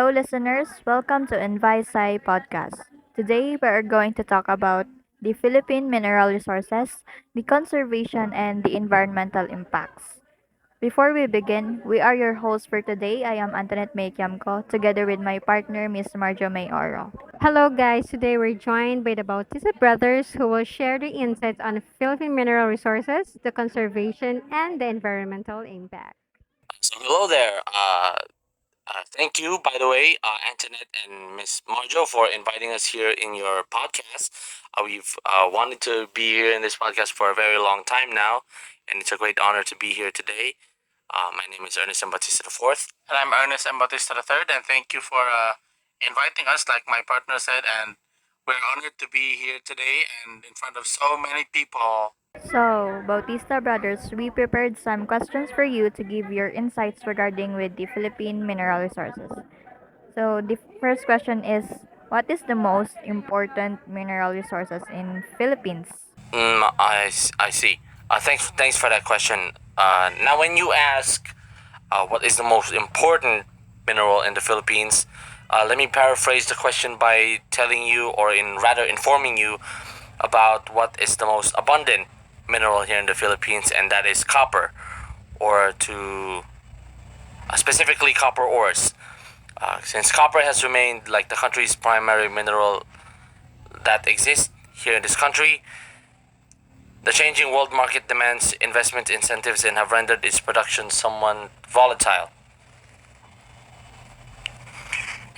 Hello, listeners. Welcome to Envisai podcast. Today, we are going to talk about the Philippine mineral resources, the conservation, and the environmental impacts. Before we begin, we are your hosts for today. I am Antoinette May Kiamco, together with my partner, Miss Marjo May Oro. Hello, guys. Today we're joined by the Bautista brothers who will share their insights on Philippine mineral resources, the conservation, and the environmental impact. So hello there. Thank you, by the way, Antoinette and Miss Marjo, for inviting us here in your podcast. We've wanted to be here in this podcast for a very long time now, and it's a great honor to be here today. My name is Ernest M. Bautista the Fourth. And I'm Ernest M. Bautista the Third, and thank you for inviting us, like my partner said, and we're honored to be here today and in front of so many people. So, Bautista Brothers, we prepared some questions for you to give your insights regarding with the Philippine mineral resources. So, the first question is, what is the most important mineral resources in Philippines? I see. Thanks for that question. Now, when you ask what is the most important mineral in the Philippines, let me paraphrase the question by telling you, or in rather informing you, about what is the most abundant mineral here in the Philippines, and that is copper, or to specifically copper ores. Since copper has remained like the country's primary mineral that exists here in this country, the changing world market demands investment incentives and have rendered its production somewhat volatile.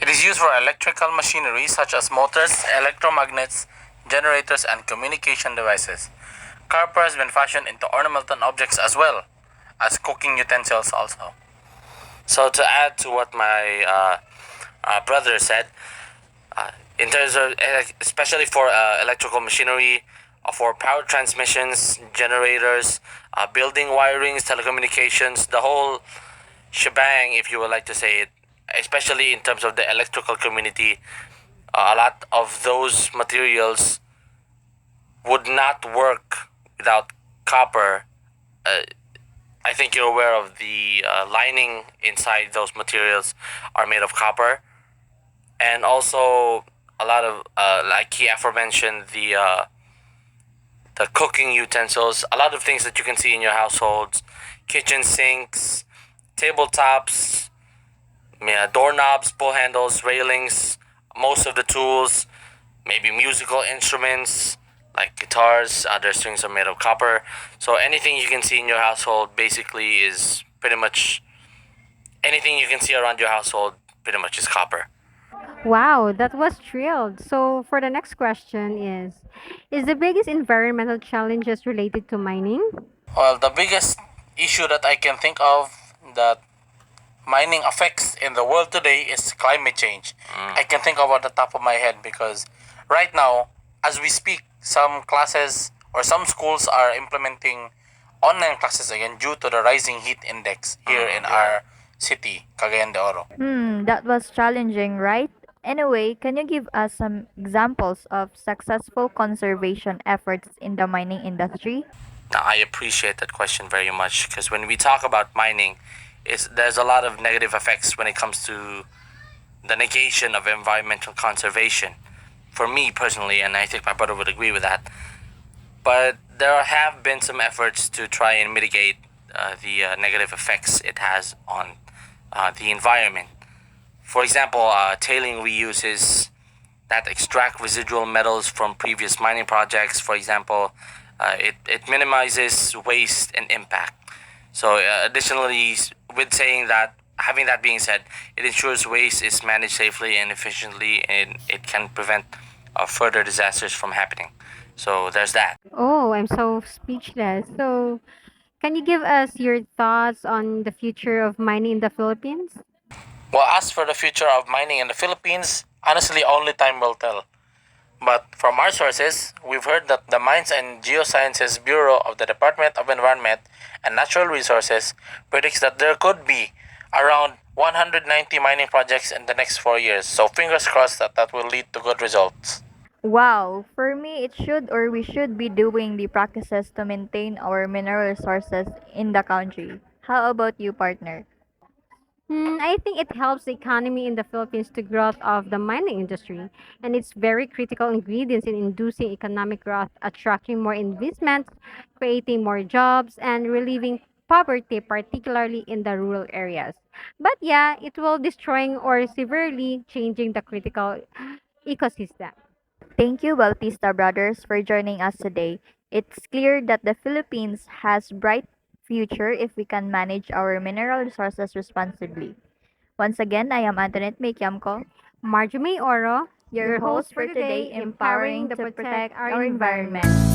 It is used for electrical machinery such as motors, electromagnets, generators, and communication devices. Copper has been fashioned into ornamental objects as well as cooking utensils also. So to add to what my brother said, in terms of especially for electrical machinery, for power transmissions, generators, building wirings, telecommunications, the whole shebang, if you would like to say it, especially in terms of the electrical community, a lot of those materials would not work without copper. Uh, I think you're aware of the lining inside those materials are made of copper, and also a lot of like he aforementioned the cooking utensils, a lot of things that you can see in your households, kitchen sinks, tabletops, yeah, doorknobs, pull handles, railings, most of the tools, maybe musical instruments like guitars, their strings are made of copper. So anything you can see in your household basically is pretty much anything you can see around your household pretty much is copper. Wow, that was thrilled. So, for the next question is the biggest environmental challenges related to mining? Well, the biggest issue that I can think of that mining affects in the world today is climate change. I can think of at the top of my head because right now, as we speak, some classes or some schools are implementing online classes again due to the rising heat index here in our city, Cagayan de Oro. That was challenging, right? Anyway, can you give us some examples of successful conservation efforts in the mining industry? Now, I appreciate that question very much because when we talk about mining, there's a lot of negative effects when it comes to the negation of environmental conservation. For me personally, and I think my brother would agree with that, but there have been some efforts to try and mitigate the negative effects it has on the environment. For example, tailing reuses that extract residual metals from previous mining projects. For example, it minimizes waste and impact. So, additionally, with saying that, having that being said, it ensures waste is managed safely and efficiently, and it can prevent further disasters from happening. So, there's that. Oh, I'm so speechless. So, can you give us your thoughts on the future of mining in the Philippines? Well, as for the future of mining in the Philippines, honestly, only time will tell. But from our sources, we've heard that the Mines and Geosciences Bureau of the Department of Environment and Natural Resources predicts that there could be around 190 mining projects in the next 4 years. So fingers crossed that that will lead to good results. Wow, for me, it should or we should be doing the practices to maintain our mineral resources in the country. How about you, partner? I think it helps the economy in the Philippines to growth of the mining industry, and it's very critical ingredients in inducing economic growth, attracting more investment, creating more jobs, and relieving poverty, particularly in the rural areas. But yeah, it will destroying or severely changing the critical ecosystem. Thank you, Bautista brothers, for joining us today. It's clear that the Philippines has bright future if we can manage our mineral resources responsibly. Once again, I am Antoinette May Kiamco, Marjorie Oro, your your host host for for today, today, empowering empowering to to protect protect our our environment. environment.